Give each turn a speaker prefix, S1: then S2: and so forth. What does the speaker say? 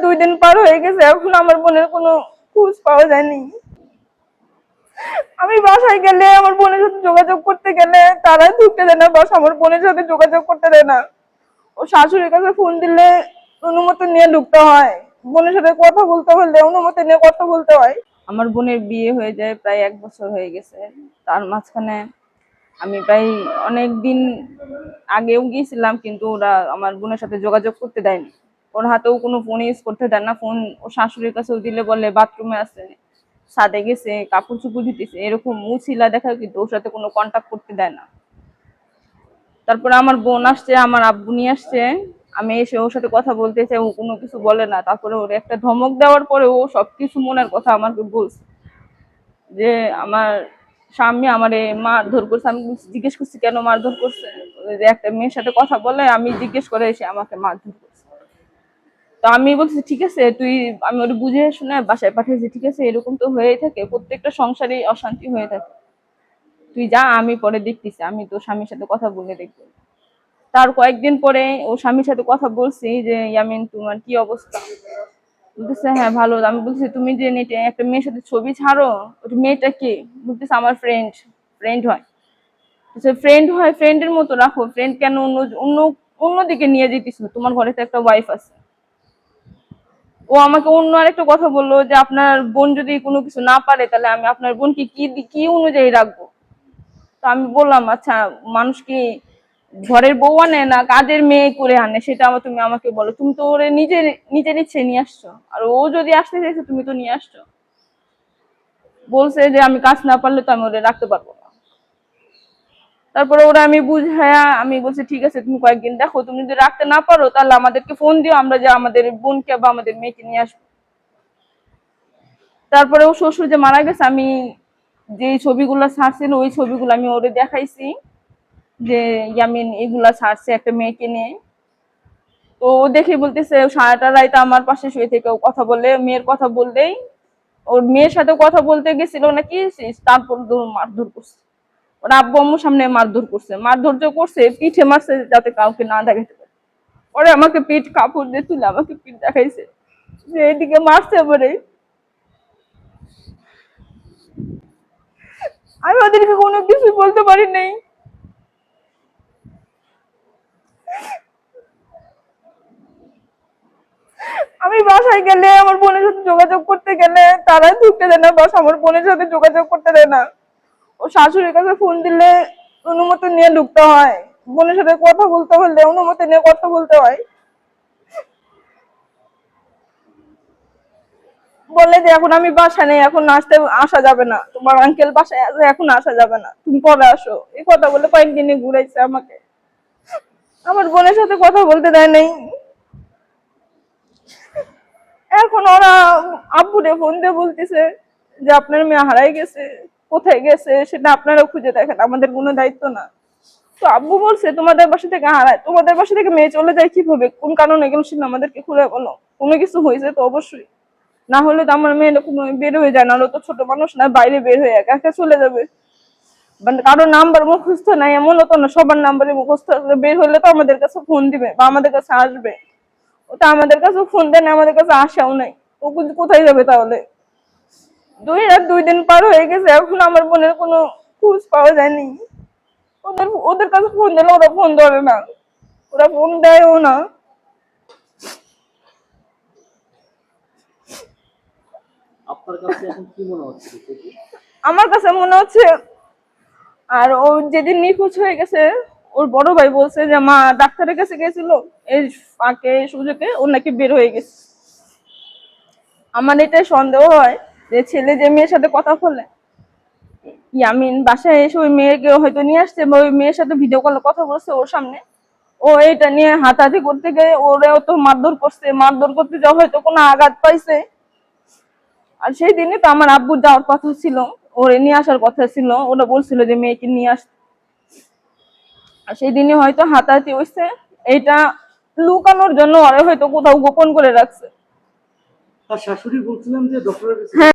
S1: দুই দিন পার হয়ে গেছে, এখন আমার বোনের কোনো খোঁজ পাওয়া যায়নি। আমি বাসায় গেলে, আমার বোনের সাথে যোগাযোগ করতে গেলে তারা ঢুকতে দেয় না, বাস আমার বোনের সাথে যোগাযোগ করতে দেয় না। ও শাশুড়ির কাছে ফোন দিলে অনুমতি নিয়ে ঢুকতে হয়, বোনের সাথে কথা বলতে হলে অনুমতি নিয়ে কথা বলতে হয়। আমার বোনের বিয়ে হয়ে যায় প্রায় 1 বছর হয়ে গেছে। তার মাঝখানে আমি প্রায় অনেক দিন আগেও গিয়েছিলাম, কিন্তু ওরা আমার বোনের সাথে যোগাযোগ করতে দেয়নি। ওর হাতেও কোনো ফোন ইউজ করতে দেয় না। ফোন ও শাশুড়ির কাছেও দিলে বলে বাথরুমে আছে, ছাদে গেছে, কাপড় চুপড় দিতেছে, এরকম মুছিলা দেখা, কিন্তু ওর সাথে কোনো কন্টাক্ট করতে দেয় না। তারপরে আমার বোন আসছে, আমার আব্বু নিয়ে আসছে, আমি এসে ওর সাথে কথা বলতে চাই, ও কোনো কিছু বলে না। তারপরে ওর একটা ধমক দেওয়ার পরে ও সবকিছু মনের কথা আমাকে বলছে, যে আমার স্বামী আমারে মারধর করছে। আমি জিজ্ঞেস করছি কেন মারধর করছে, যে একটা মেয়ের সাথে কথা বলে আমি জিজ্ঞেস করে এসে আমাকে মারধর করছে। তো আমি বলছি ঠিক আছে, আমি ওটা বুঝে শুনে বাসায় পাঠিয়েছি, ঠিক আছে এরকম তো হয়েই থাকে, প্রত্যেকটা সংসারে অশান্তি হয়ে থাকে, তুই যা, আমি পরে দেখতেছি, আমি তো স্বামীর সাথে কথা বলে দেখবো। তার কয়েকদিন পরে ও স্বামীর সাথে কথা বলছি যে ইয়ামিন তোমার কি অবস্থা, বলতেছে হ্যাঁ ভালো। আমি বলছি তুমি যে নেটে একটা মেয়ের সাথে ছবি ছাড়ো, ওটা মেয়েটা কে? বলতেছে আমার ফ্রেন্ড। ফ্রেন্ড হয়? ফ্রেন্ড হয়, ফ্রেন্ডের মতো রাখো, ফ্রেন্ড কেন অন্য অন্য অন্যদিকে নিয়ে যেতেছ? তোমার ঘরে তো একটা ওয়াইফ আছে। ও আমাকে অন্য আরেকটা কথা বললো যে আপনার বোন যদি কোনো কিছু না পারে তাহলে আমি আপনার বোনকে কি কি অনুযায়ী রাখবো। তো আমি বললাম আচ্ছা, মানুষ কি ঘরের বউ আনে না কাজের মেয়ে করে আনে, সেটা তুমি আমাকে বলো। তুমি তো ওরে নিজের নিজের ইচ্ছে নিয়ে আসছো, আর ও যদি আসতে চাইছে তুমি তো নিয়ে আসছো। বলছে যে আমি কাজ না পারলে তো আমি ওরে রাখতে পারবো না। তারপরে ওরা আমি বুঝায়া আমি বলছি ঠিক আছে তুমি কয়েকদিন দেখো, তুমি যদি রাখতে না পারো তাহলে আমাদেরকে ফোন দিও, আমরা যে আমাদের বোনকে বা আমাদের মেয়েকে নিয়ে আসবো। তারপরে ও শ্বশুর যে মারা গেছে, আমি যে ছবিগুলো ছাড়ছিল ওই ছবিগুলো আমি ওরে দেখাইছি, যে ইয়ামিন এগুলা ছাড়ছে একটা মেয়েকে নিয়ে। তো ও দেখে বলতেছে সারাটা রাত আমার পাশে শুয়ে থেকে ও কথা বলে, মেয়ের কথা বললেই ওর মেয়ের সাথে কথা বলতে গেছিল নাকি, তারপর মারধর করছে। ওর আব্বু আম্মুর সামনে মারধর করছে, মারধর যে করছে পিঠে মারছে যাতে কাউকে না দেখাতে পারে। পরে আমাকে পিঠ কাপড় দিয়ে তুলে আমাকে পিঠ দেখাইছে যে এদিকে মারছে পরে। আমি ওদেরকে কোনো কিছু বলতে পারি নাই। আমি বাসায় গেলে, আমার বোনের সাথে যোগাযোগ করতে গেলে তারা ঢুকতে দেয় না, বাস আমার বোনের সাথে যোগাযোগ করতে দেয় না। ও শাশুড়ির কাছে ফোন দিলে অনুমতি নিয়ে ঢুকতে হয়, বোনের সাথে কথা বলতে হলে অনুমতি নিয়ে কথা বলতে হয়। বলে যে এখন আমি বাসা নেই, এখন আসা যাবে না, তোমার আঙ্কেল বাসায় আছে, এখন আসা যাবে না, তুমি পরে আসো। এই কথা বলে কয়েকদিনে ঘুরাইছে আমাকে, আমার বোনের সাথে কথা বলতে দেয় নাই। এখন ওরা আব্বুরে ফোন দিয়ে বলতেছে যে আপনার মেয়ে হারাই গেছে, কোথায় গেছে সেটা আপনারা খুঁজে দেখেন, আমাদের কোনো দায়িত্ব না। তো আব্বু বলছে তোমাদের বাসা থেকে হারায়, তোমাদের বাসা থেকে মেয়ে চলে যায় কিভাবে, কোন কারণে গেল সেটা আমাদেরকে খুলে বলো, কোনো কিছু হয়েছে তো অবশ্যই, না হলে তো আমার মেয়ে এরকম বের হয়ে যায় না, তো ছোট মানুষ না, বাইরে বের হয়ে একা একা চলে যাবে। কারোর নাম্বার মুখস্থ নাই এমনও তো না, সবার নাম্বারে মুখস্থ বের হলে তো আমাদের কাছে ফোন দিবে বা আমাদের কাছে আসবে। ওটা আমাদের কাছে ফোন দেয় না, আমাদের কাছে আসাও নাই। ও কোথায় যাবে তাহলে? 2 দিন পার হয়ে গেছে, এখন আমার বোনের কোনো খোঁজ পাওয়া যায়নি। ওদের ওদের কাছে ফোন দিলে ওরা ফোন ধরে না, ওরা ফোন দেয়ও না।
S2: আপনার কাছে এখন কি মনে হচ্ছে?
S1: আমার কাছে মনে হচ্ছে, আর ও যেদিন নিখোঁজ হয়ে গেছে ওর বড় ভাই বলছে যে মা ডাক্তারের কাছে গেছিল, এই ফাঁকে সুযোগে ও নাকি বের হয়ে গেছে। আমার এটাই সন্দেহ হয় যে ছেলে যে মেয়ের সাথে কথা বলে, ইয়ামিন বাসায় এসে ওই মেয়েকে হয়তো নিয়ে আসছে বা ওই মেয়ের সাথে ভিডিও কলে কথা বলছে ওর সামনে, ও এটা নিয়ে হাতাহাতি করতে গিয়ে ওরেও তো মারধর করছে, মারধর করতে যাওয়া হয়তো কোনো আঘাত পাইছে। আর সেই দিনে তো আমার আব্বু যাওয়ার কথা ছিল, ওরে নিয়ে আসার কথা ছিল, ওরা বলছিল যে মেয়েকে নিয়ে আসতে। আর সেই দিনে হয়তো হাতাহাতি হয়েছে, এইটা লুকানোর জন্য ওরা হয়তো কোথাও গোপন করে রাখছে।
S2: তার শাশুড়ি বলছিলেন যে ডক্টরের কাছে